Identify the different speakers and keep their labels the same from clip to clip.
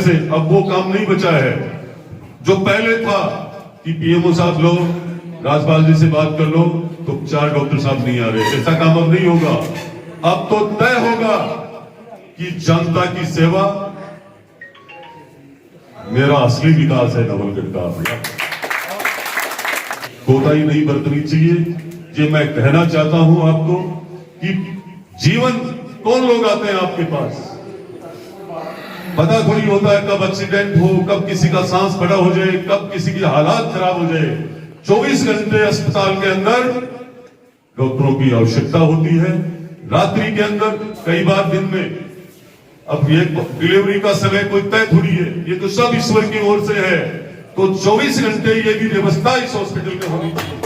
Speaker 1: से अब वो काम नहीं बचा है जो पहले था कि पीएमओ साहब लो, राजपाल जी से बात कर लो तो 4 डॉक्टर साहब नहीं आ रहे। ऐसा काम अब नहीं होगा। अब तो तय होगा कि जनता की सेवा मेरा असली विकास है। नवलगढ़ का कोताही नहीं बरतनी चाहिए। ये मैं कहना चाहता हूं आपको कि जीवन कौन लोग आते हैं आपके पास, पता थोड़ी होता है कब एक्सीडेंट हो, कब किसी का सांस खड़ा हो जाए, कब किसी की हालात खराब हो जाए। 24 घंटे अस्पताल के अंदर डॉक्टरों की आवश्यकता होती है। रात्रि के अंदर कई बार दिन में, अब ये डिलीवरी का समय कोई तय थोड़ी है, ये तो सब ईश्वर की ओर से है। तो 24 घंटे ये भी व्यवस्था इस हॉस्पिटल में होनी चाहिए।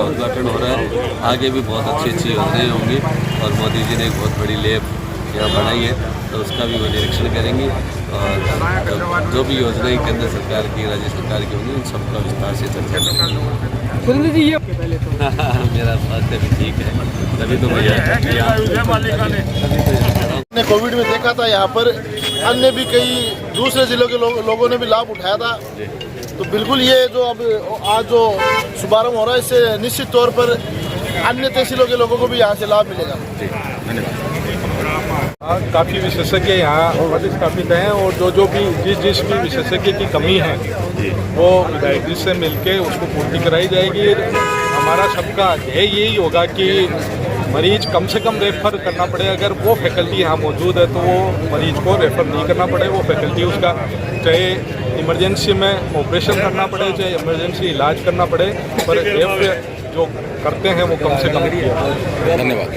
Speaker 2: उद्घाटन हो रहा है, आगे भी बहुत अच्छी योजनाएं होंगी और मोदी जी ने एक बहुत बड़ी लैब यहाँ बनाई है तो उसका भी वो निरीक्षण करेंगे और जो भी योजनाएं केंद्र सरकार की, राज्य सरकार की होंगी उन सबका विस्तार से चर्चा करेंगे। मेरा स्वास्थ्य भी ठीक है, तभी तो
Speaker 3: ने कोविड में देखा था यहाँ पर अन्य भी कई दूसरे जिलों के लोगों ने भी लाभ उठाया था। तो बिल्कुल ये जो अब आज जो शुभारंभ हो रहा है इससे निश्चित तौर पर अन्य तहसीलों के लोगों को भी यहाँ से लाभ मिलेगा।
Speaker 4: काफ़ी विशेषज्ञ यहाँ पदस्थापित हैं और जो भी जिस भी विशेषज्ञ की कमी है वो विधायक जी से मिलके उसको पूर्ति कराई जाएगी। हमारा सबका ध्येय यही होगा कि मरीज कम से कम रेफर करना पड़े। अगर वो फैकल्टी यहाँ मौजूद है तो वो मरीज को रेफर नहीं करना पड़े। वो फैकल्टी उसका चाहे इमरजेंसी में ऑपरेशन करना पड़े, चाहे इमरजेंसी इलाज करना पड़े, पर रेफर जो करते हैं वो कम से कम किया।
Speaker 2: धन्यवाद।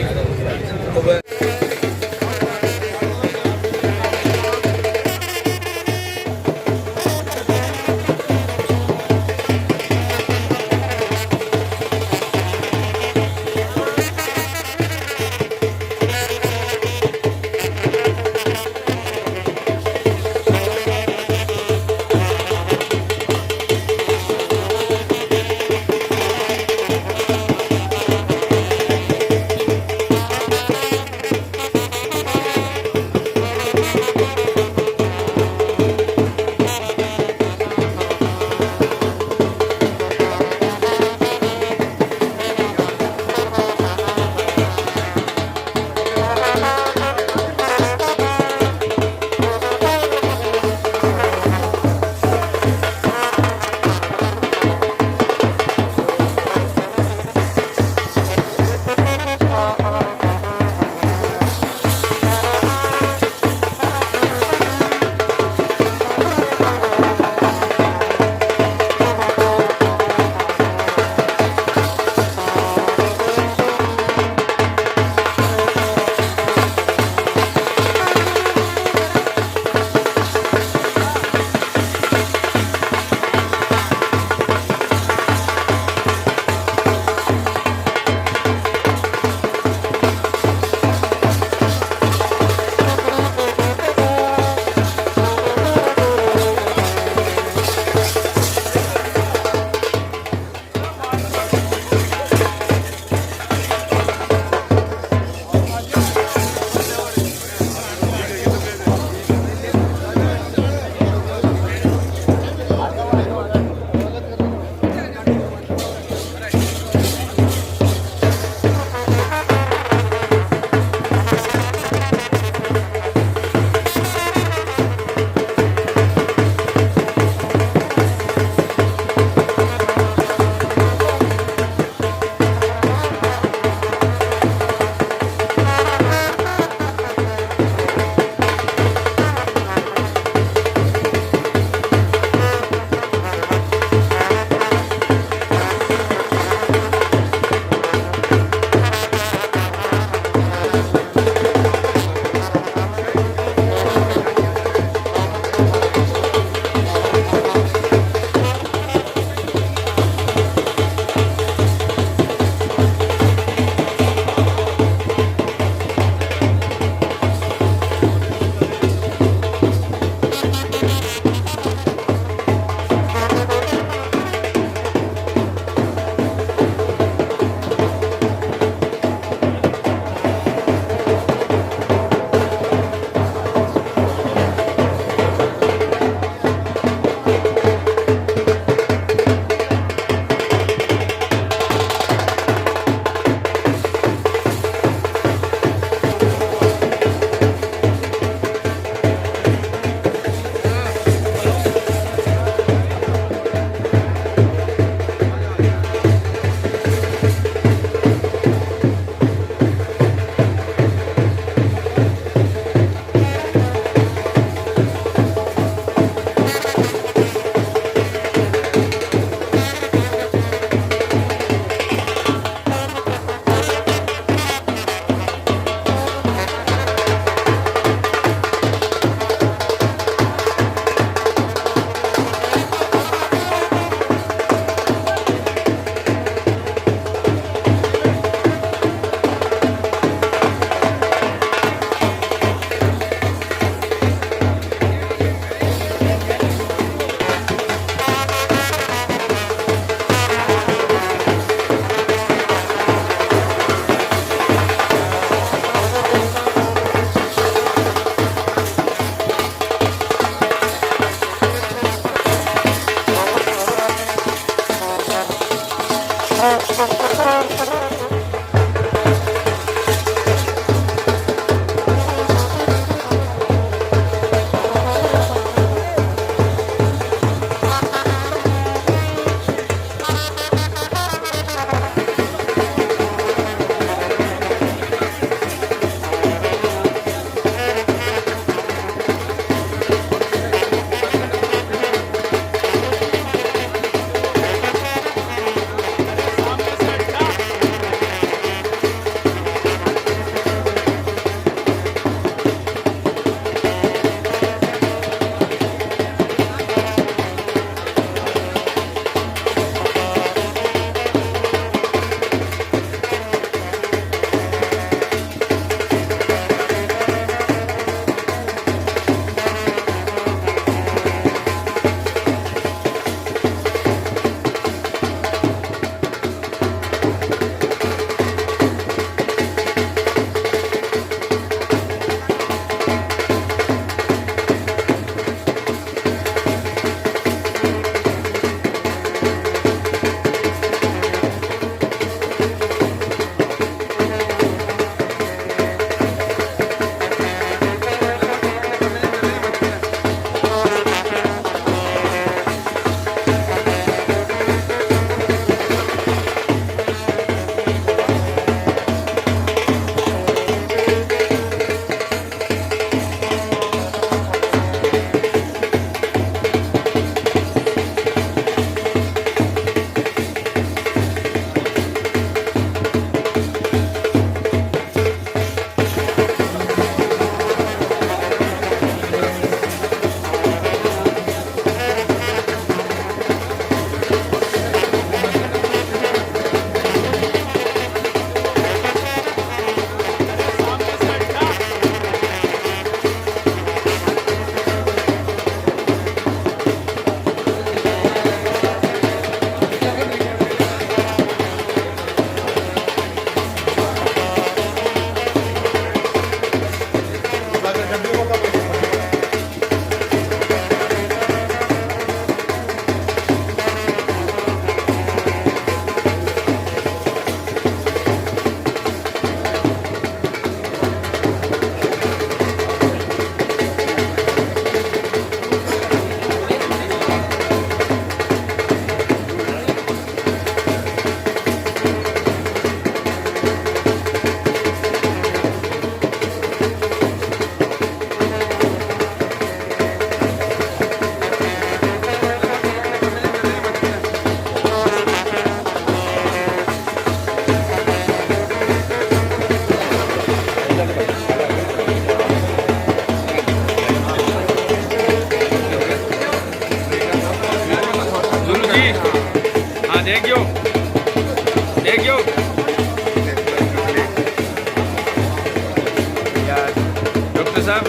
Speaker 5: डॉक्टर साहब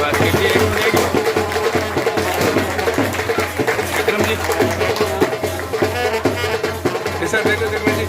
Speaker 5: बात कीजिए एक मिनट। विक्रम जी सर देखो देखो जी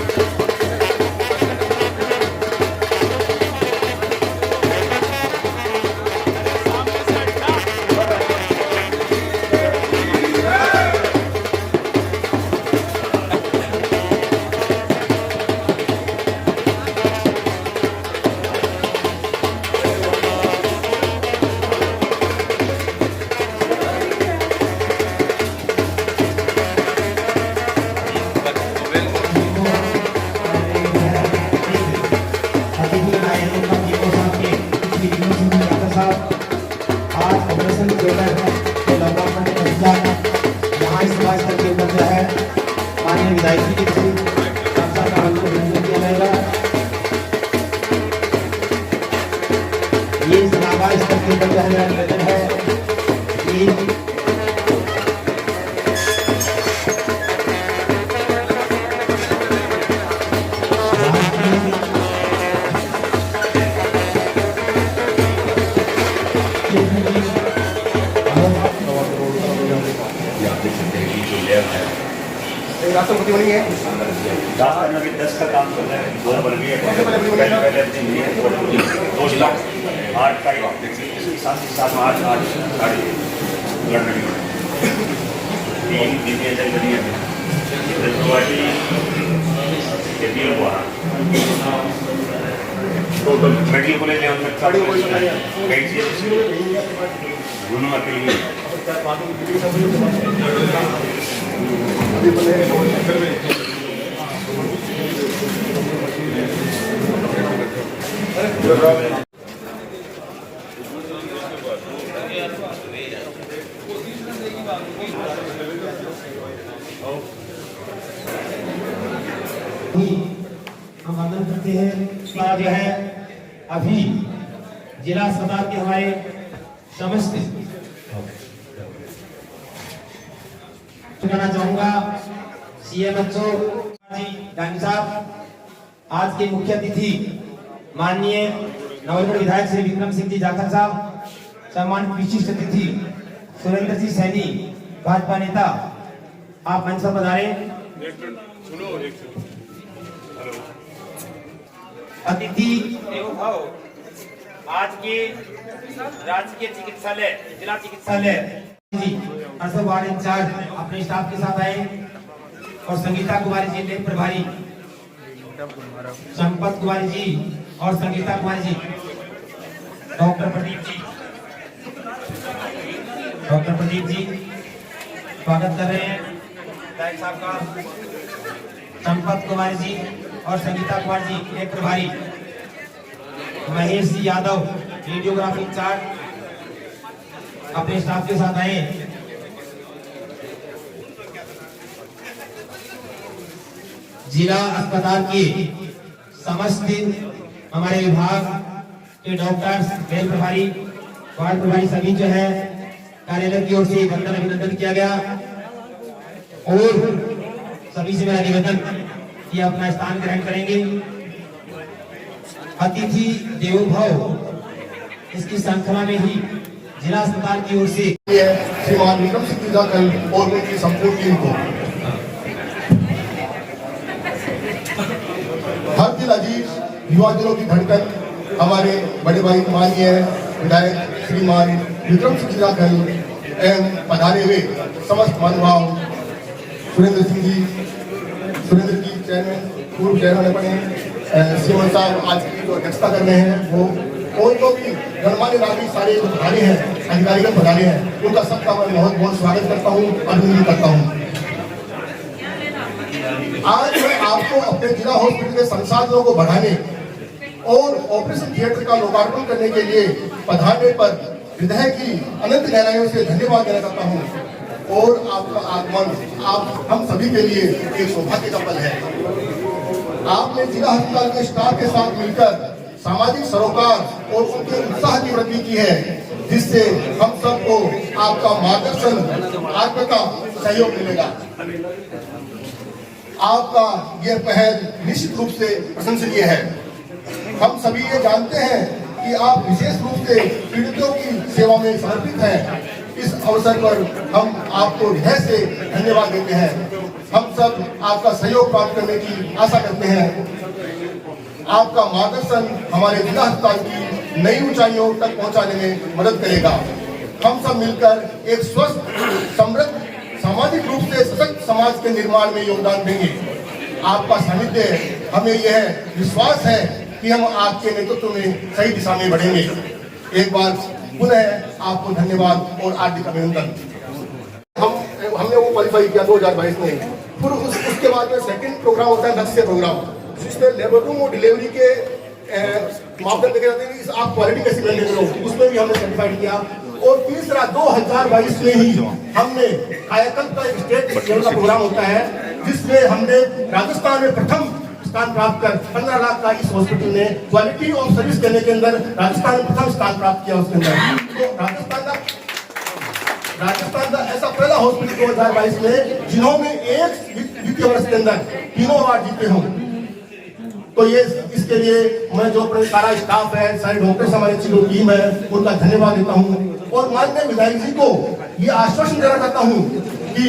Speaker 6: राष्ट्रपति बनी है 10 का काम कर रहा है 2 बन गई है पहले 2 लाख 8 का इसके साथ ही साथ 8 साढ़े लड़ने तीन दीदी चल रही है टोटल मेडिकल कॉलेज लेवल तक कई चीजें गुणों के लिए
Speaker 7: हम वंदन करते हैं। जो है अभी जिला अस्पताल के हमारे समस्त कहना चाहूंगा CMHO जी डांगी साहब, आज के मुख्य अतिथि माननीय नवलगढ़ विधायक श्री विक्रम सिंह जी जाखड़ साहब, सम्मानित विशिष्ट अतिथि सुरेंद्र जी सैनी भाजपा नेता, आप मंच पर पधारे। अतिथि एवं भाव आज के राजकीय चिकित्सालय जिला चिकित्सालय जी वार्ड इंचार्ज अपने स्टाफ के साथ आए और संगीता कुमारी जी लेख प्रभारी, संपत कुमारी जी और संगीता कुमारी जी, डॉक्टर प्रदीप जी स्वागत कर रहे हैं विधायक साहब का। संपत कुमारी जी और संगीता कुमार जी लेख प्रभारी, महेश जी यादव वीडियोग्राफी इंचार्ज अपने स्टाफ के साथ आए। जिला अस्पताल के समस्त हमारे विभाग के डॉक्टर्स, रेल प्रभारी, वार्ड प्रभारी सभी जो है कार्यालय की ओर से वंदन अभिनंदन किया गया और सभी से मेरा निवेदन कि अपना स्थान ग्रहण करेंगे। अतिथि देवो भव इसकी श्रृंखला में ही जिला अस्पताल की ओर से
Speaker 3: श्रीमान विक्रम सिंह जी जाखड़ और उनकी संपूर्ण टीम को हर दिल अजीज युवा दिलों की धड़कन हमारे बड़े भाई माननीय विधायक श्रीमान विक्रम सिंह जी जाखड़ एवं पधारे हुए समस्त महानुभाव सुरेंद्र जी चेयरमैन, पूर्व चेयरमैन अपने सीएम साहब आज की जो अध्यक्षता कर रहे हैं वो, और जो भी गणमान्य नागरिक सारे जो पधारे हैं, अधिकारीगण पधारे हैं, उनका सबका मैं बहुत बहुत स्वागत करता हूँ, अभिनंदन करता हूँ। आज मैं आपको अपने जिला हॉस्पिटल के संसाधनों को बढ़ाने और ऑपरेशन थिएटर का लोकार्पण करने के लिए पधारने पर हृदय की अनंत गहराइयों से धन्यवाद देना चाहता हूँ। और आपका आगमन आप हम सभी के लिए एक सौभाग्य का पल है। आपने जिला अस्पताल के स्टाफ के साथ मिलकर सामाजिक सरोकार और उनके उत्साह की वृद्धि की है, जिससे हम सबको आपका मार्गदर्शन, आत्मका सहयोग मिलेगा। आपका यह पहल निश्चित रूप से प्रशंसनीय है। हम सभी ये जानते हैं कि आप विशेष रूप से पीड़ितों की सेवा में समर्पित हैं। इस अवसर पर हम आपको हृदय से धन्यवाद देते हैं। हम सब आपका सहयोग प्राप्त करने की आशा करते हैं। आपका मार्गदर्शन हमारे जिला अस्पताल की नई ऊंचाइयों तक पहुंचाने में मदद करेगा। हम सब मिलकर एक स्वस्थ, समृद्ध, सामाजिक रूप से सशक्त समाज के निर्माण में योगदान देंगे। आपका सानिध्य हमें यह विश्वास है कि हम आपके नेतृत्व में सही दिशा में बढ़ेंगे। एक बार पुनः आपको धन्यवाद और हार्दिक अभिनंदन। हमने वो क्वालिफाई किया 2022 में। फिर उसके बाद में सेकंड प्रोग्राम होता है लक्ष्य प्रोग्राम, जिसमें लेबर रूम और डिलीवरी के मापदंड देखे जाते हैं कि आप क्वालिटी कैसे मेंटेन करो, उसमें भी हमने सर्टिफाइड किया। और तीसरा 2022 में ही हमने कायाकल्प का एक स्टेट लेवल का प्रोग्राम होता है, जिसमें हमने राजस्थान में प्रथम स्थान प्राप्त कर 15 लाख का इस हॉस्पिटल ने क्वालिटी ऑफ सर्विस देने के अंदर राजस्थान में प्रथम स्थान प्राप्त किया। उसके अंदर तो राजस्थान का ऐसा पहला हॉस्पिटल 2022 में जिन्होंने एक वित्तीय वर्ष के अंदर तीनों अवार्ड जीते हों। तो ये इसके लिए मैं जो अपने सारा स्टाफ है, सारे डॉक्टर्स, हमारी अच्छी जो टीम है, उनका धन्यवाद देता हूँ। और माननीय विधायक जी को ये आश्वासन देना चाहता हूँ कि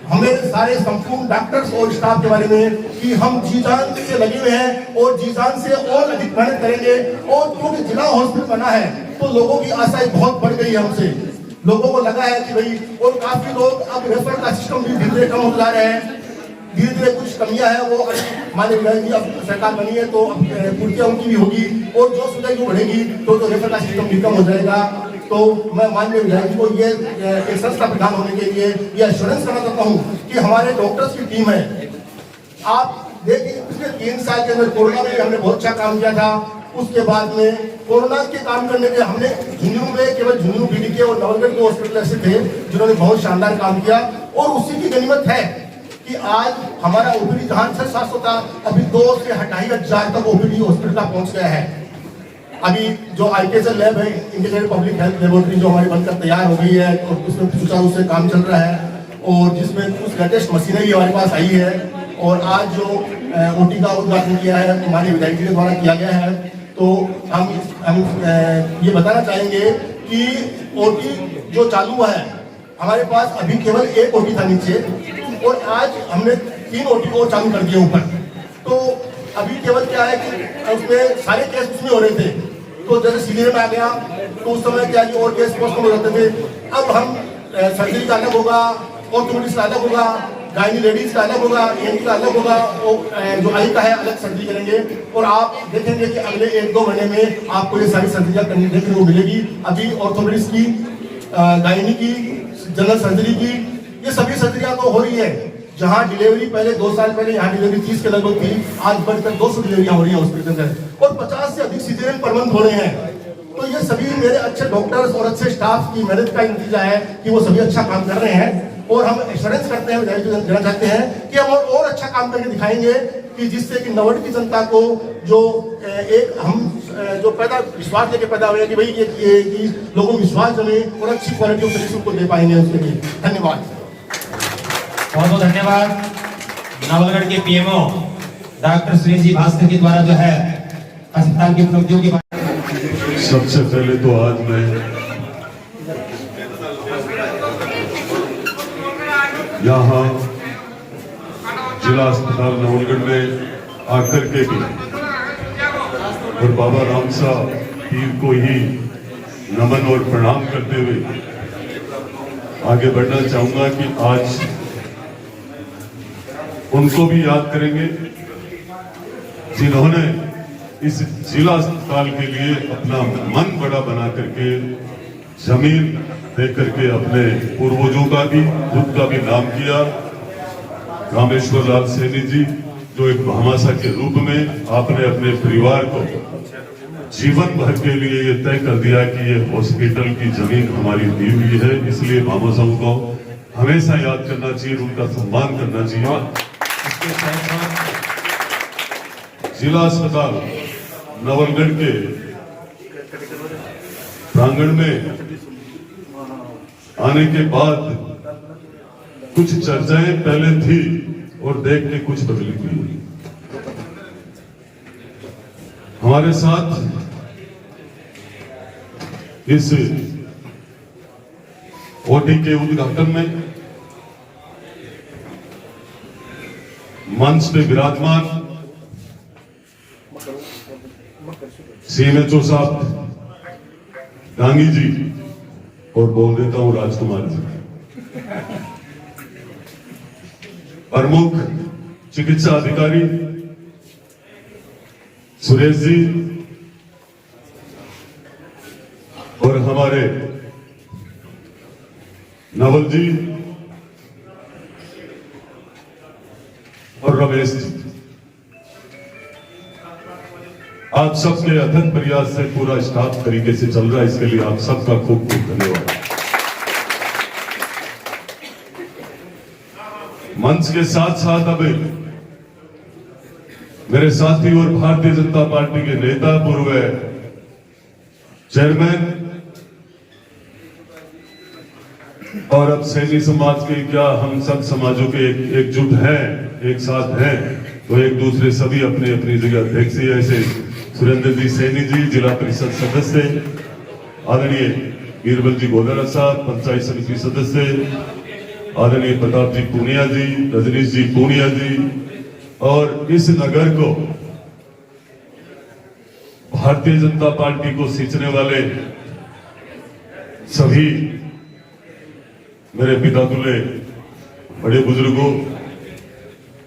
Speaker 3: हमें सारे संपूर्ण डॉक्टर्स और स्टाफ के बारे में कि हम जी जान से लगे हुए हैं और जी जान से और अधिक मेहनत करेंगे। और क्योंकि जिला हॉस्पिटल बना है तो लोगों की आशाएं बहुत बढ़ गई है हमसे। लोगों को लगा है कि भाई, और काफी लोग अब रेफर का सिस्टम भी धीरे धीरे कम होता जा रहे हैं। धीरे धीरे कुछ कमियां हैं, वो माननीय विधायक जी अब सरकार बनी है तो पूर्तियां उनकी भी होगी और जो सुविधा जो बढ़ेगी तो रेफर का सिस्टम भी कम हो जाएगा। तो मैं माननीय विधायक जी को ये एक संस्था प्रधान होने के लिए ये एश्योरेंस करना चाहता हूँ कि हमारे डॉक्टर्स की टीम है। आप देखिए पिछले 3 साल के अंदर कोरोना में हमने बहुत अच्छा काम किया था। उसके बाद में कोरोना के काम करने के हमने झुंझुनू में केवल झुंझुनू बीडीके और नवलगढ़ के हॉस्पिटल ऐसे थे जिन्होंने बहुत शानदार काम किया। और उसी की गनीमत है कि आज हमारा ओपीडी जहां 600-700 था, अभी 2 से 2500 तक ओपीडी हॉस्पिटल का पहुंच गया है। अभी जो आईकेएसएल लैब है, इंटीग्रेटेड पब्लिक हेल्थ लेबोरेटरी, जो हमारी बनकर तैयार हो गई है और उसमें सुचारू से काम चल रहा है और जिसमें कुछ लेटेस्ट मशीनरी हमारे पास आई है। और आज जो ओटी का उद्घाटन किया है हमारे विधायक जी के द्वारा किया गया है। तो हम ये बताना चाहेंगे कि ओटी जो चालू है, हमारे पास अभी केवल 1 ओटी था नीचे और आज हमने 3 ओटी को चालू कर दिए ऊपर। तो अभी केवल क्या है कि उसमें सारे केस उसमें हो रहे थे। तो जैसे सीनियर में आ गया तो उस समय क्या जी और केस पोस्टपोन हो जाते थे। अब हम सर्जरी का अलग होगा, ऑर्थोपेडिक्स का अलग होगा, गायनी लेडीज का अलग होगा, एएनटी का अलग होगा, जो आई का है अलग सर्जरी करेंगे। और आप देखेंगे कि अगले 1-2 महीने में आपको ये सारी सर्जरियां करनी देखने को मिलेगी। अभी ऑर्थोपेडिक्स की, गायनी की, जनरल सर्जरी की, ये सभी सर्जरियां तो हो रही है। जहां डिलीवरी पहले 2 साल पहले यहाँ डिलीवरी 30 के लगभग थी, आज बढ़कर 200 डिलीवरियां हो रही है हॉस्पिटल के अंदर और 50 से अधिक सीजरियन पर मंथ हो रहे हैं। तो ये सभी मेरे अच्छे डॉक्टर्स और अच्छे स्टाफ की मेहनत का नतीजा है कि वो सभी अच्छा काम कर रहे हैं। और हम एश्योरेंस करते हैं, देना चाहते हैं कि हम और अच्छा काम करके दिखाएंगे कि जिससे कि नवलगढ़ की जनता को जो एक हम जो पैदा विश्वास लेके पैदा हुए कि भाई ये लोगों को विश्वास जमे और अच्छी क्वालिटी ऑफ सर्विस को दे पाएंगे। उसके लिए धन्यवाद,
Speaker 7: बहुत बहुत धन्यवाद। नवलगढ़ के पीएमओ डॉक्टर सुरेश जी भास्कर के द्वारा जो है अस्पताल की उपलब्धियों के
Speaker 1: सबसे पहले तो आज मैं यहाँ जिला अस्पताल नवलगढ़ में आकर के भी और बाबा रामसा पीर को ही नमन और प्रणाम करते हुए आगे बढ़ना चाहूंगा कि आज उनको भी याद करेंगे जिन्होंने इस जिला अस्पताल के लिए अपना मन बड़ा बना करके जमीन दे करके अपने पूर्वजों का भी खुद का भी नाम किया। रामेश्वर लाल सैनी जी, जो एक भामाशाह के रूप में आपने अपने परिवार को जीवन भर के लिए ये तय कर दिया कि ये हॉस्पिटल की जमीन हमारी दी हुई है, इसलिए भामाशाह को हमेशा याद करना चाहिए, उनका सम्मान करना चाहिए। इसके साथ साथ जिला अस्पताल नवलगढ़ के प्रांगण में आने के बाद कुछ चर्चाएं पहले थी और देख के कुछ बदली हुई। हमारे साथ इस ओटी के उद्घाटन में मंच पे विराजमान सीएमएचओ साहब डांगी जी और बोल देता हूं राजकुमार जी, प्रमुख चिकित्सा अधिकारी सुरेश जी और हमारे नवल जी और रमेश जी, आप सबके अथक प्रयास से पूरा स्टाफ तरीके से चल रहा है, इसके लिए आप सबका खूब खूब धन्यवाद। मंच के साथ साथ अब मेरे साथी और भारतीय जनता पार्टी के नेता, पूर्व चेयरमैन और अब सैनी समाज के, क्या हम सब समाजों के एकजुट हैं, एक साथ हैं, तो एक दूसरे सभी अपनी अपनी जगह अध्यक्ष ऐसे सुरेंद्र जी सैनी जी, जिला परिषद सदस्य आदरणीय बीरबल जी गोदरा साहब, पंचायत समिति सदस्य आदरणीय प्रताप जी पूनिया जी, रजनीश जी पूनिया जी, और इस नगर को भारतीय जनता पार्टी को सींचने वाले सभी मेरे पिता तुल्य बड़े बुजुर्गों,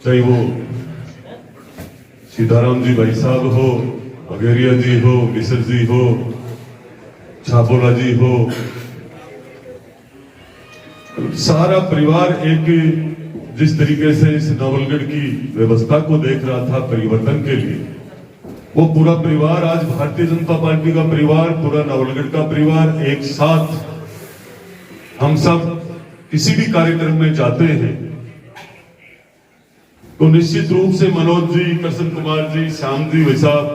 Speaker 1: चाहे वो सीताराम जी भाई साहब हो, बघेरिया जी हो, मिश्र जी हो, छापोला जी हो, सारा परिवार एक जिस तरीके से इस नवलगढ़ की व्यवस्था को देख रहा था परिवर्तन के लिए, वो पूरा परिवार आज भारतीय जनता पार्टी का परिवार, पूरा नवलगढ़ का परिवार एक साथ हम सब किसी भी कार्यक्रम में जाते हैं तो निश्चित रूप से मनोज जी, कृष्ण कुमार जी, श्याम जी भाई साहब,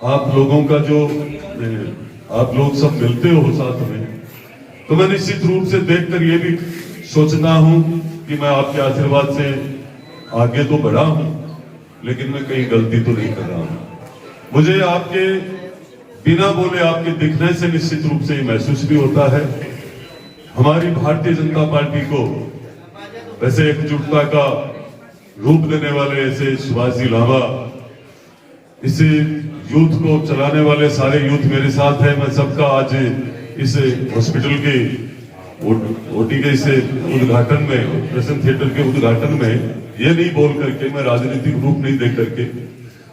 Speaker 1: आप लोगों का जो आप लोग सब मिलते हो साथ में, तो मैं निश्चित रूप से देखकर ये भी सोचता हूं कि मैं आपके आशीर्वाद से आगे तो बढ़ा हूं, लेकिन मैं कहीं गलती तो नहीं कर रहा हूं। मुझे आपके बिना बोले आपके दिखने से निश्चित रूप से ये महसूस भी होता है। हमारी भारतीय जनता पार्टी को वैसे एकजुटता का रूप देने वाले ऐसे सुभाष जी लांबा, इस यूथ को चलाने वाले सारे यूथ मेरे साथ है। मैं सबका आज इस हॉस्पिटल के ओटी के इस उद्घाटन में, ऑपरेशन थिएटर के उद्घाटन में ये नहीं बोल करके, मैं राजनीतिक रूप नहीं देख करके,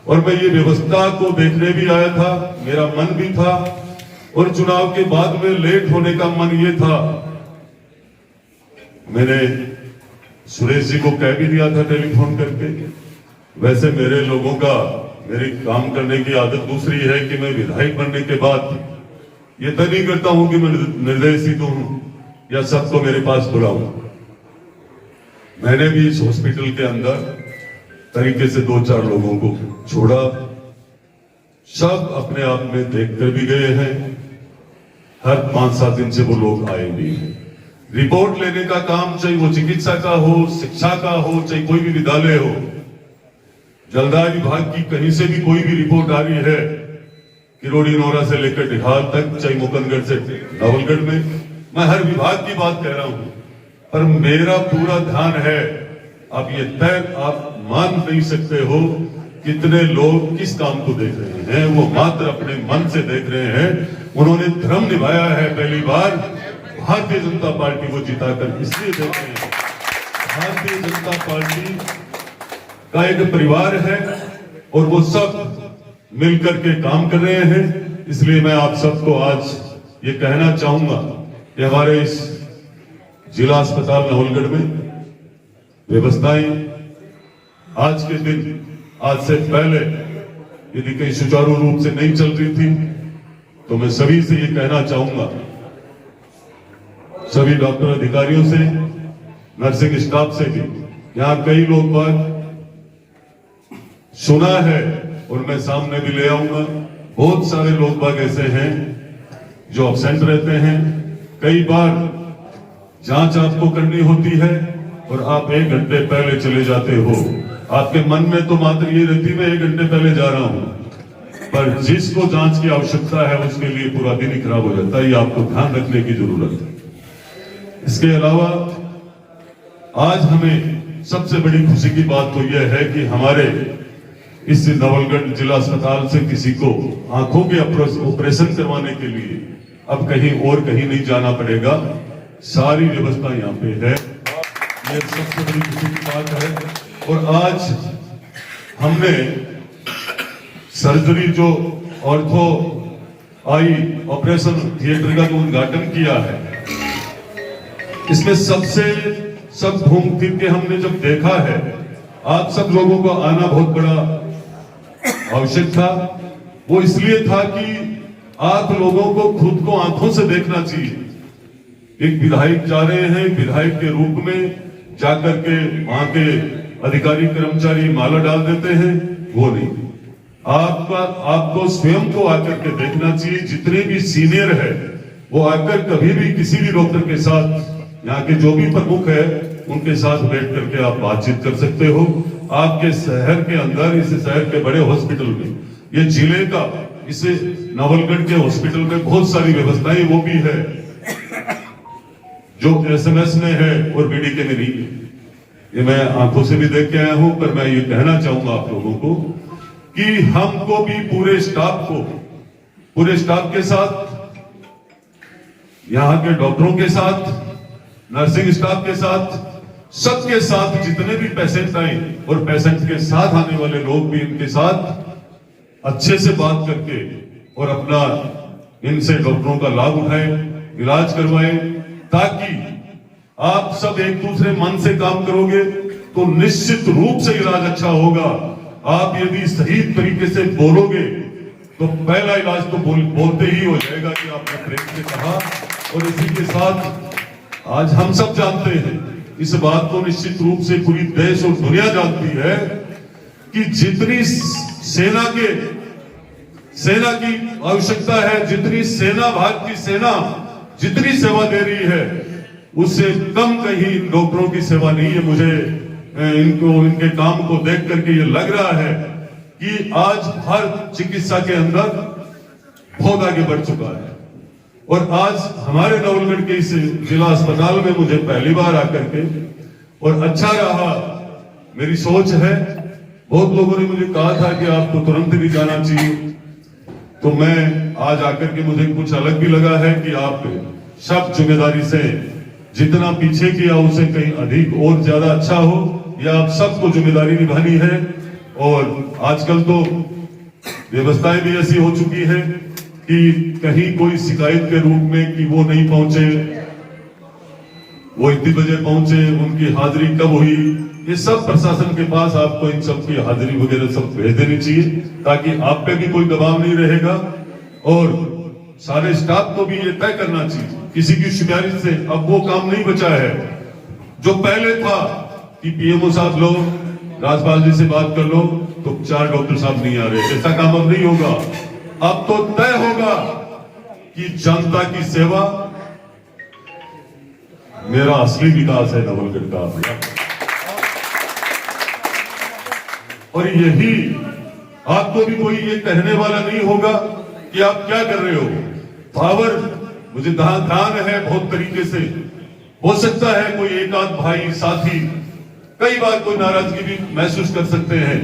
Speaker 1: और मैं ये व्यवस्था को देखने भी आया था, मेरा मन भी था, और चुनाव के बाद में लेट होने का मन ये था। मैंने सुरेश जी को कह भी दिया था टेलीफोन करके, वैसे मेरे लोगों का, मेरी काम करने की आदत दूसरी है कि मैं विधायक बनने के बाद ये तय नहीं करता हूं कि मैं निर्देशित हूं या सबको मेरे पास बुलाऊं। मैंने भी इस हॉस्पिटल के अंदर तरीके से 2-4 लोगों को छोड़ा, सब अपने आप में देखकर भी गए हैं। हर 5-7 दिन से वो लोग आए भी हैं। रिपोर्ट लेने का काम, चाहे वो चिकित्सा का हो, शिक्षा का हो, चाहे कोई भी विद्यालय हो, जलदाय विभाग की कहीं से भी कोई भी रिपोर्ट आ रही है, किरोड़ी नोरा से लेकर डिहाल तक, चाहे मुकंदगढ़ से नवलगढ़ में, मैं हर विभाग की बात कह रहा हूं, पर मेरा पूरा ध्यान है। आप ये तय आप मान नहीं सकते हो कितने लोग किस काम को देख रहे हैं, वो मात्र अपने मन से देख रहे हैं। उन्होंने धर्म निभाया है, पहली बार भारतीय जनता पार्टी को जिताकर इसलिए देख रहे हैं। भारतीय जनता पार्टी का एक परिवार है और वो सब मिलकर के काम कर रहे हैं। इसलिए मैं आप सबको आज ये कहना चाहूंगा कि हमारे इस जिला अस्पताल नवलगढ़ में व्यवस्थाएं आज के दिन, आज से पहले यदि कहीं सुचारू रूप से नहीं चल रही थी, तो मैं सभी से ये कहना चाहूंगा, सभी डॉक्टर अधिकारियों से, नर्सिंग स्टाफ से भी, यहां कई लोग बात सुना है और मैं सामने भी ले आऊंगा। बहुत सारे लोग बाग ऐसे हैं जो एब्सेंट रहते हैं। कई बार जांच आपको करनी होती है और आप 1 घंटे पहले चले जाते हो। आपके मन में तो मात्र ये रहती है मैं 1 घंटे पहले जा रहा हूं, पर जिसको जांच की आवश्यकता है उसके लिए पूरा दिन ही खराब हो जाता है। ये आपको ध्यान रखने की जरूरत है। इसके अलावा आज हमें सबसे बड़ी खुशी की बात तो यह है कि हमारे इस नवलगढ़ जिला अस्पताल से किसी को आंखों के ऑपरेशन करवाने के लिए अब कहीं और कहीं नहीं जाना पड़ेगा। सारी व्यवस्था यहाँ पे है। यह सबसे बड़ी खुशी की बात है। और आज हमने सर्जरी जो ऑर्थो आई ऑपरेशन थिएटर का जो उद्घाटन किया है, इसमें सब घूम फिर के हमने जब देखा है, आप सब लोगों को आना बहुत बड़ा आवश्यक था। वो इसलिए था कि आप लोगों को खुद को आंखों से देखना चाहिए। एक विधायक जा रहे हैं, विधायक के रूप में जाकर के वहां के अधिकारी कर्मचारी माला डाल देते हैं, वो नहीं। आपको स्वयं को आकर के देखना चाहिए। जितने भी सीनियर है वो आकर कभी भी किसी भी डॉक्टर के साथ, यहाँ के जो भी प्रमुख है उनके साथ बैठ करके आप बातचीत कर सकते हो। आपके शहर के अंदर, इस शहर के बड़े हॉस्पिटल में, ये जिले का, इस नवलगढ़ के हॉस्पिटल में बहुत सारी व्यवस्थाएं वो भी है जो एसएमएस में है और बीडीके में नहीं है। ये मैं आंखों से भी देख के आया हूं। पर मैं ये कहना चाहूंगा आप लोगों को कि हमको भी पूरे स्टाफ के साथ, यहाँ के डॉक्टरों के साथ, नर्सिंग स्टाफ के साथ, सबके साथ, जितने भी पेशेंट आए और पेशेंट के साथ आने वाले लोग भी इनके साथ अच्छे से बात करके और अपना इनसे डॉक्टरों का लाभ उठाए, इलाज करवाए, ताकि आप सब एक दूसरे मन से काम करोगे तो निश्चित रूप से इलाज अच्छा होगा। आप यदि सही तरीके से बोलोगे तो पहला इलाज तो बोलते ही हो जाएगा कि आपने प्रेम से कहा। और इसी के साथ आज हम सब जानते हैं, इस बात को निश्चित रूप से पूरी देश और दुनिया जानती है कि जितनी सेना की आवश्यकता है, जितनी सेना, भारत की सेना जितनी सेवा दे रही है, उससे कम कहीं डॉक्टरों की सेवा नहीं है। मुझे इनके काम को देख करके ये लग रहा है कि आज हर चिकित्सा के अंदर बहुत आगे बढ़ चुका है। और आज हमारे नवलगढ़ के इस जिला अस्पताल में मुझे पहली बार आकर के और अच्छा रहा। मेरी सोच है, बहुत लोगों ने मुझे कहा था कि आपको तुरंत भी जाना चाहिए, तो मैं आज आकर के मुझे कुछ अलग भी लगा है कि आप सब जिम्मेदारी से जितना पीछे किया उसे कहीं अधिक और ज्यादा अच्छा हो, यह आप सबको जिम्मेदारी निभानी है। और आजकल तो व्यवस्थाएं भी ऐसी हो चुकी है कि कहीं कोई शिकायत के रूप में कि वो नहीं पहुंचे, वो इतनी बजे पहुंचे, उनकी हाजिरी कब हुई, ये सब प्रशासन के पास आपको इन सब की हाजिरी वगैरह सब भेज देनी चाहिए, ताकि आप पे भी कोई दबाव नहीं रहेगा। और सारे स्टाफ को भी ये तय करना चाहिए, किसी की शिकायत से अब वो काम नहीं बचा है जो पहले था कि पीएमओ साहब लो, राजपाल जी से बात कर लो तो 4 डॉक्टर साहब नहीं आ रहे। ऐसा काम अब नहीं होगा। अब तो तय होगा कि जनता की सेवा मेरा असली विकास है नवलगढ़ का। और यही आपको भी कोई ये कहने वाला नहीं होगा कि आप क्या कर रहे हो। पावर मुझे ध्यान है बहुत तरीके से, हो सकता है कोई एक आध भाई साथी कई बार कोई नाराजगी भी महसूस कर सकते हैं,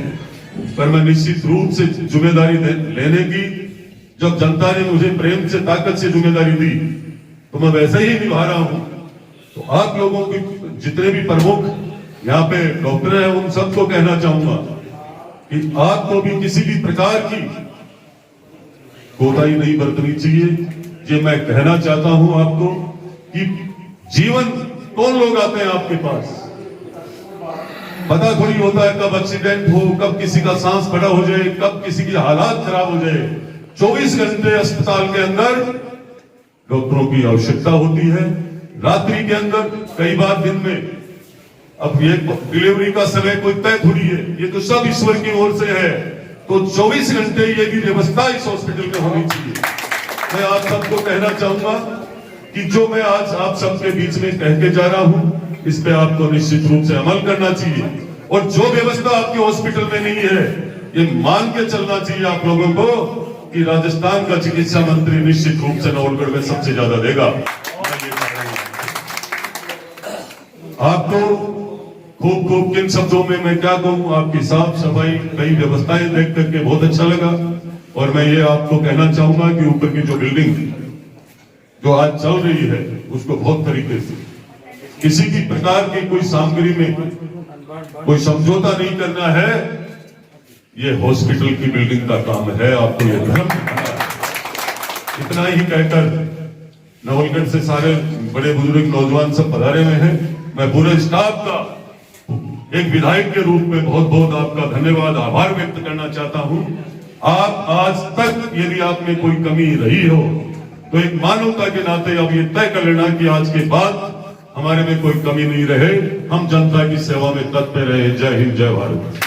Speaker 1: पर मैं निश्चित रूप से जिम्मेदारी लेने की, जब जनता ने मुझे प्रेम से, ताकत से जिम्मेदारी दी तो मैं वैसे ही निभा रहा हूं। तो आप लोगों की, जितने भी प्रमुख यहाँ पे डॉक्टर हैं, उन सबको कहना चाहूंगा कि आपको भी किसी भी प्रकार की कोताही नहीं बरतनी चाहिए। ये मैं कहना चाहता हूं आपको कि जीवन कौन लोग आते हैं आपके पास, पता थोड़ी होता है कब एक्सीडेंट हो, कब किसी का सांस खड़ा हो जाए, कब किसी की हालात खराब हो जाए। 24 घंटे अस्पताल के अंदर डॉक्टरों की आवश्यकता होती है। रात्रि के अंदर, कई बार दिन में। अब ये डिलीवरी का समय कोई तय थोड़ी है, ये तो सब ईश्वर की ओर से है। तो 24 घंटे ये भी व्यवस्था इस हॉस्पिटल में होनी चाहिए। मैं आप सबको कहना चाहूंगा कि जो मैं आज आप सबके बीच में कह के जा रहा हूं, इस पे आपको निश्चित रूप से अमल करना चाहिए। और जो व्यवस्था आपके हॉस्पिटल में नहीं है ये मान के चलना चाहिए आप लोगों को कि राजस्थान का चिकित्सा मंत्री निश्चित रूप से नवलगढ़ में सबसे ज्यादा देगा। आपको खूब खूब किन शब्दों में मैं क्या कहूं, आपकी साफ सफाई कई व्यवस्थाएं देख करके बहुत अच्छा लगा। और मैं ये आपको कहना चाहूंगा कि ऊपर की जो बिल्डिंग जो आज चल रही है उसको बहुत तरीके से किसी भी प्रकार की कोई सामग्री में कोई समझौता नहीं करना है। ये हॉस्पिटल की बिल्डिंग का काम है, आपको ये धर्म इतना ही कहकर नवलगढ़ से सारे बड़े बुजुर्ग नौजवान सब पधारे हुए हैं। मैं पूरे स्टाफ का एक विधायक के रूप में बहुत बहुत आपका धन्यवाद आभार व्यक्त करना चाहता हूं। आप आज तक यदि आप में कोई कमी रही हो तो एक मानवता के नाते अब ये तय कर लेना कि आज के बाद हमारे में कोई कमी नहीं रहे, हम जनता की सेवा में तत्पर रहे। जय हिंद, जय भारत।